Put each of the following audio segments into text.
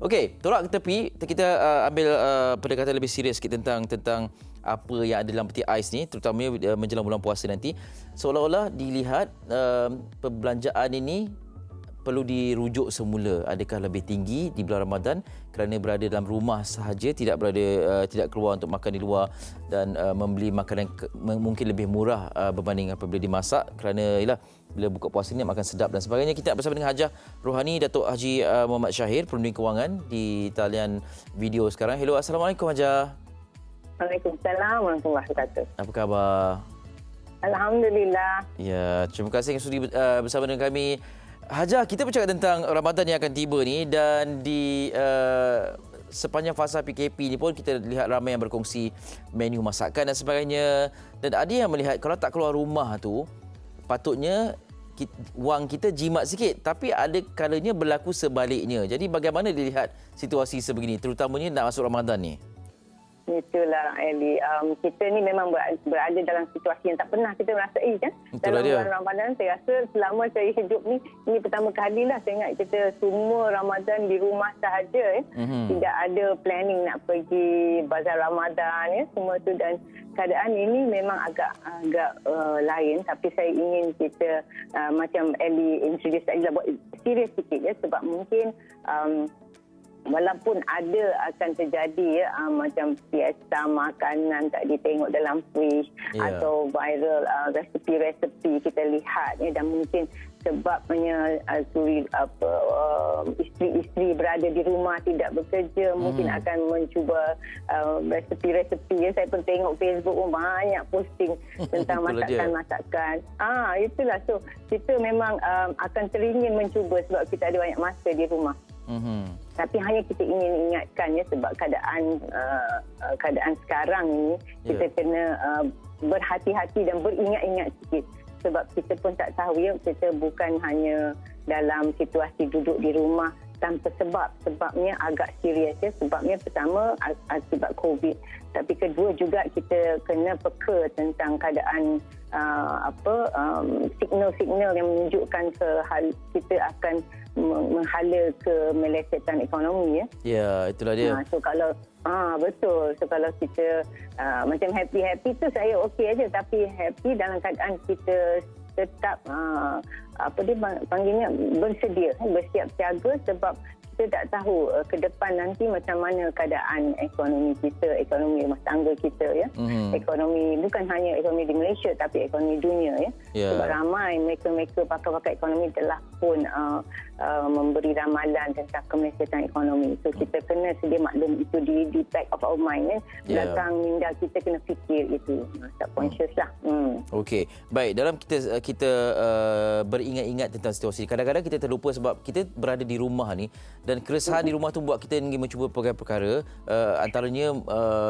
Okey, tolak ke tepi, kita ambil pendekatan lebih serius sikit tentang apa yang ada dalam peti ais ni, terutamanya menjelang bulan puasa nanti. Seolah-olah dilihat perbelanjaan ini perlu dirujuk semula. Adakah lebih tinggi di bulan Ramadan kerana berada dalam rumah sahaja, tidak keluar untuk makan di luar dan membeli makanan mungkin lebih murah berbanding apabila dimasak, kerana ialah bila buka puasa ni makan sedap dan sebagainya. Kita bersama dengan Hajah Rohani, Datuk Haji Muhammad Syahir, Perunding Kewangan di talian video sekarang. Hello, Assalamualaikum Hajah. Waalaikumsalam warahmatullahi wabarakatuh. Apa khabar? Alhamdulillah. Ya, terima kasih yang sudi bersama dengan kami. Hajah, kita bercakap tentang Ramadan yang akan tiba ni, dan di sepanjang fasa PKP ni pun kita lihat ramai yang berkongsi menu masakan dan sebagainya. Dan ada yang melihat kalau tak keluar rumah tu, patutnya wang kita jimat sikit. Tapi ada kalanya berlaku sebaliknya. Jadi bagaimana dilihat situasi sebegini, terutamanya nak masuk Ramadan ni? Itulah, Eli. Kita ni memang berada dalam situasi yang tak pernah kita rasai kan. Itulah dalam dia. bulan Ramadan, saya rasa selama saya hidup ni, ini pertama kali lah saya ingat kita semua Ramadan di rumah sahaja. Tidak ada planning nak pergi bazar Ramadan, ya, semua tu. Dan keadaan ini memang agak lain, tapi saya ingin kita macam Eli introduce tadi lah, buat serius sikit, ya, sebab mungkin walaupun ada akan terjadi, ya, macam fiesta makanan tak ditengok dalam fridge, atau viral resepi-resepi kita lihat, ya, dan mungkin sebabnya isteri-isteri berada di rumah tidak bekerja, mungkin akan mencuba resepi-resepi. Ya, saya pun tengok Facebook pun banyak posting tentang masakan-masakan. Itulah, so kita memang akan teringin mencuba sebab kita ada banyak masa di rumah. Tapi hanya kita ingin ingatkan, ya, sebab keadaan sekarang ini, kita kena berhati-hati dan beringat-ingat sikit. Sebab kita pun tak tahu, ya, kita bukan hanya dalam situasi duduk di rumah tanpa sebab. Sebabnya agak serius, ya. Sebabnya pertama akibat COVID. Tapi kedua juga kita kena peka tentang keadaan signal-signal yang menunjukkan kita akan menghala ke melesetkan ekonomi, ya. Ya, itulah dia. So kalau betul. So kalau kita macam happy tu saya okey aja, tapi happy dalam keadaan kita tetap panggilnya bersedia, bersiap siaga, sebab kita tak tahu ke depan nanti macam mana keadaan ekonomi kita, ekonomi rumah tangga kita, ya. Ekonomi bukan hanya ekonomi di Malaysia tapi ekonomi dunia, ya. Sebab ramai mereka pakar-pakar ekonomi telah pun memberi ramalan tentang kemelesetan ekonomi. So kita kena sedia maklum itu di back of our mind, ya. Belakang minda kita kena fikir itu, subconscious lah. Okey, baik. Dalam kita beringat-ingat tentang situasi, kadang-kadang kita terlupa sebab kita berada di rumah ni, dan keresahan di rumah tu buat kita ingin mencuba perkara-perkara, antaranya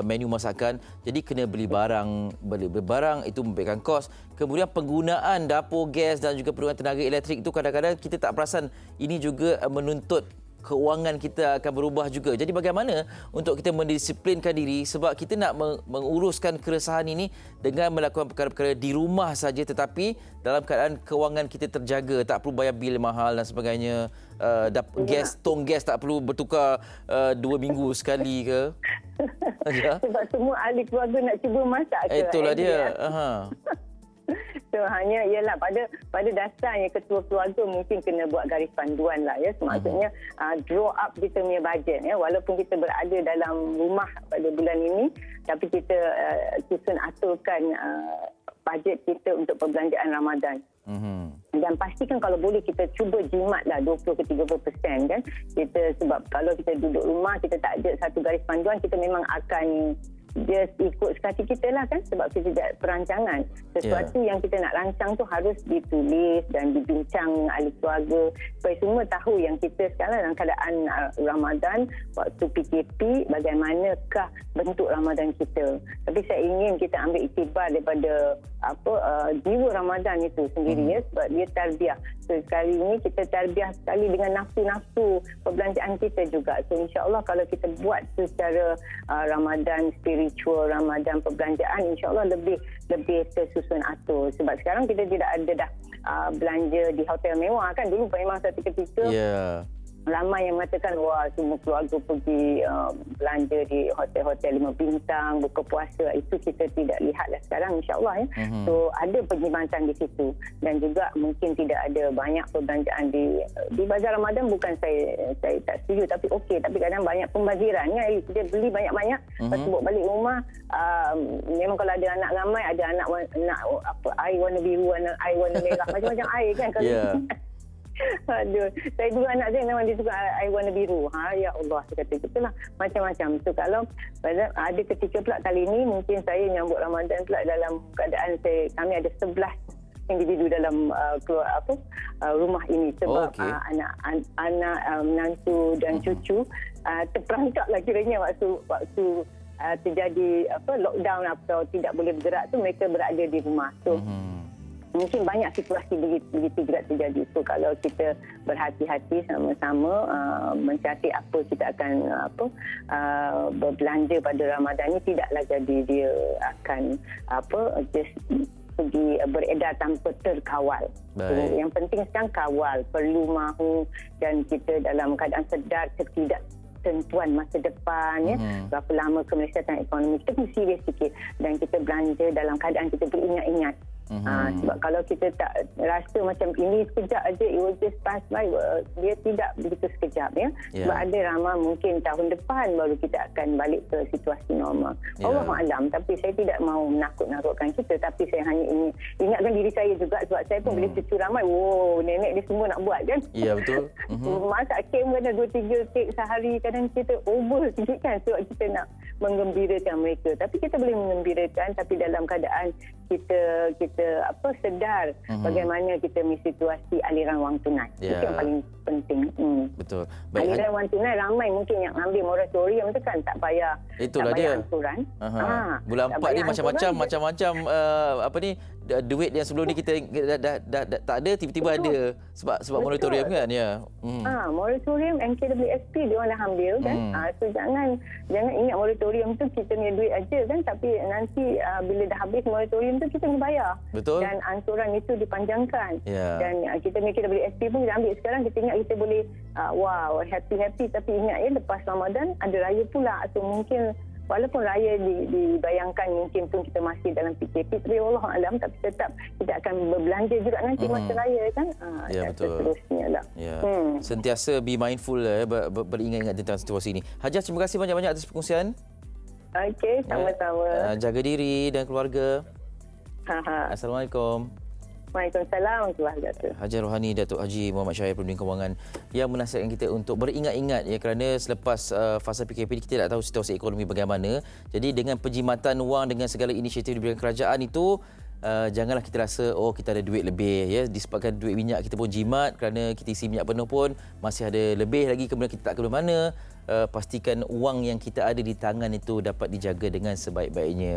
menu masakan. Jadi kena beli barang itu memberikan kos. Kemudian penggunaan dapur gas dan juga penggunaan tenaga elektrik itu kadang-kadang kita tak perasan ini juga menuntut keuangan kita akan berubah juga. Jadi bagaimana untuk kita mendisiplinkan diri, sebab kita nak menguruskan keresahan ini dengan melakukan perkara-perkara di rumah saja, tetapi dalam keadaan kewangan kita terjaga, tak perlu bayar bil mahal dan sebagainya. Tong gas tak perlu bertukar 2 minggu sekali ke. Sebab semua ahli keluarga nak cuba masak ke. Itulah dia. So hanya ialah pada dasarnya ketua keluarga mungkin kena buat garis panduan lah, ya. Maksudnya draw up kita punya bajet, ya. Walaupun kita berada dalam rumah pada bulan ini, tapi kita susun aturkan bajet kita untuk perbelanjaan Ramadan. Dan pastikan kalau boleh kita cuba jimatlah 20 ke 30% kan. Sebab kalau kita duduk rumah, kita tak ada satu garis panduan, kita memang akan just ikut sekati kita lah kan, sebab kita tidak perancangan. Sesuatu yang kita nak rancang tu harus ditulis dan dibincang dengan ahli keluarga supaya semua tahu yang kita sekarang dalam keadaan Ramadan, waktu PKP, bagaimanakah bentuk Ramadan kita. Tapi saya ingin kita ambil iktibar daripada jiwa Ramadan itu sendiri, ya, sebab dia tarbiyah. So kali ini kita tarbiyah sekali dengan nafsu-nafsu perbelanjaan kita juga. So insya-Allah kalau kita buat secara Ramadan spiritual, Ramadan perbelanjaan, insya-Allah lebih tersusun atur. Sebab sekarang kita tidak ada dah belanja di hotel mewah kan. Dulu memang satu ketika ramai yang mengatakan wah semua keluarga pergi belanja di hotel-hotel 5 bintang, buka puasa. Itu kita tidak lihatlah sekarang, insya-Allah ya. So ada perkhidmatan di situ, dan juga mungkin tidak ada banyak perbelanjaan di bazar Ramadan. Bukan saya tak setuju, tapi okey, tapi kadang banyak pembaziran ya. Dia beli banyak-banyak, lepas tu bawa balik rumah. Memang kalau ada anak ramai, ada anak apa, air warna biru, air warna merah, macam-macam air kan kalau aduh, saya dua anak saya memang dia suka air warna biru. Ya Allah, saya kata itulah macam-macam. So kalau ada ketika pula kali ini mungkin saya nyambut Ramadan pula dalam keadaan kami ada 11 individu dalam rumah ini sebab anak menantu dan cucu terperangkaplah kiranya waktu terjadi lockdown atau tidak boleh bergerak tu, mereka berada di rumah. So mungkin banyak situasi begitu juga terjadi. So kalau kita berhati-hati sama-sama mencari apa kita akan berbelanja pada Ramadan ni, tidaklah jadi dia akan just pergi beredar tanpa terkawal. So, yang penting sekarang kawal, perlu mahu, dan kita dalam keadaan sedar ketidaktentuan masa depan ya, berapa lama kemelesatan ekonomi, kita mesti serius sikit dan kita belanja dalam keadaan kita beringat-ingat. Sebab kalau kita tak rasa macam ini sekejap aja, it will just pass by, dia tidak begitu sekejap ya. Sebab ada ramai mungkin tahun depan baru kita akan balik ke situasi normal. Allahualam, tapi saya tidak mahu menakut-nakutkan kita, tapi saya hanya ingin ingatkan diri saya juga, sebab saya pun boleh cucu ramai, nenek dia semua nak buat kan. Ya, betul. Masak kek pun ada 2-3 kek sehari, kadang kita over sikit kan sebab kita nak menggembirakan mereka. Tapi kita boleh menggembirakan, tapi dalam keadaan kita sedar bagaimana kita situasi aliran wang tunai. Itu yang paling penting. Betul. Aliran wang tunai ramai mungkin yang ambil moratorium tu kan tak payah. Itulah dia. Angsuran. Bulan 4 ni macam-macam duit yang sebelum ni kita dah tak ada, tiba-tiba ada sebab moratorium kan ya. Moratorium NKWSP dia orang dah ambil kan. So jangan ingat moratorium tu kita punya duit aja kan, tapi nanti bila dah habis moratorium tu kita kena bayar. Betul. Dan angsuran itu dipanjangkan. Dan kita punya KWSP pun kita ambil sekarang, kita ingat kita boleh happy, tapi ingat ya lepas Ramadan ada raya pula. So mungkin walaupun raya dibayangkan mungkin pun kita masih dalam PKP, tapi Allah alam, tapi tetap kita akan berbelanja juga nanti masa raya kan. Betul. Seterusnya lah. Sentiasa be mindful beringat-ingat tentang situasi ini. Hajah, terima kasih banyak-banyak atas perkongsian. Okey, sama-sama. Jaga diri dan keluarga. Assalamualaikum. Waalaikumsalam warahmatullahi wabarakatuh. Haji Rohani Datuk Haji Muhammad Syahir Penduduk Kewangan yang menasihatkan kita untuk beringat-ingat ya, kerana selepas fasa PKP kita tak tahu situasi ekonomi bagaimana. Jadi dengan penjimatan wang, dengan segala inisiatif diberikan kerajaan itu, janganlah kita rasa kita ada duit lebih ya, disebabkan duit minyak kita pun jimat kerana kita isi minyak penuh pun masih ada lebih lagi, kemudian kita tak ke mana. Pastikan wang yang kita ada di tangan itu dapat dijaga dengan sebaik-baiknya.